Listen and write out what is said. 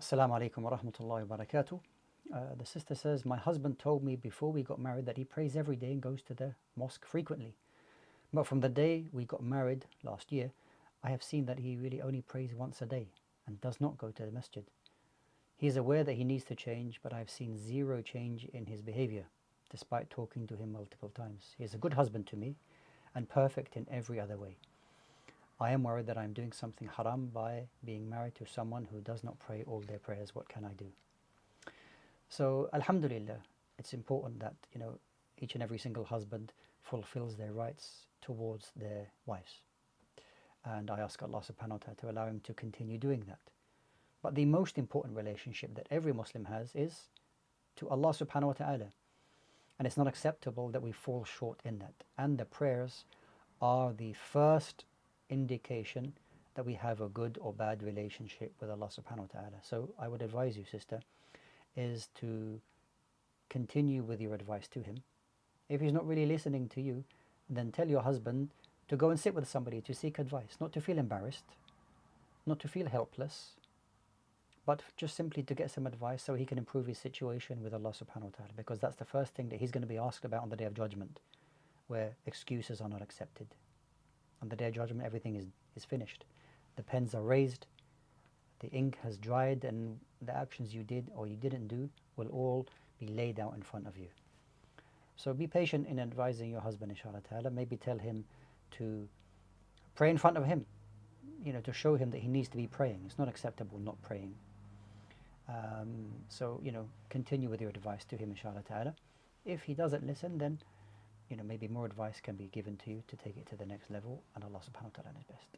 Assalamu alaikum wa rahmatullahi wa barakatuh. The sister says, my husband told me before we got married that he prays every day and goes to the mosque frequently. But from the day we got married last year, I have seen that he really only prays once a day and does not go to the masjid. He is aware that he needs to change, but I have seen zero change in his behavior, despite talking to him multiple times. He is a good husband to me and perfect in every other way. I am worried that I am doing something haram by being married to someone who does not pray all their prayers. What can I do? So, alhamdulillah, it's important that, each and every single husband fulfills their rights towards their wives. And I ask Allah subhanahu wa ta'ala to allow him to continue doing that. But the most important relationship that every Muslim has is to Allah subhanahu wa ta'ala. And it's not acceptable that we fall short in that. And the prayers are the first indication that we have a good or bad relationship with Allah subhanahu wa ta'ala. So I would advise you, sister, is to continue with your advice to him. If he's not really listening to you, then tell your husband to go and sit with somebody to seek advice, not to feel embarrassed, not to feel helpless, but just simply to get some advice so he can improve his situation with Allah subhanahu wa ta'ala, because that's the first thing that he's going to be asked about on the Day of Judgment, where excuses are not accepted. On the Day of Judgment, everything is finished. The pens are raised, the ink has dried, and the actions you did or you didn't do will all be laid out in front of you. So be patient in advising your husband, inshallah ta'ala. Maybe tell him to pray in front of him, to show him that he needs to be praying. It's not acceptable not praying. So, continue with your advice to him, inshallah ta'ala. If he doesn't listen, then, maybe more advice can be given to you to take it to the next level, and Allah subhanahu wa ta'ala knows best.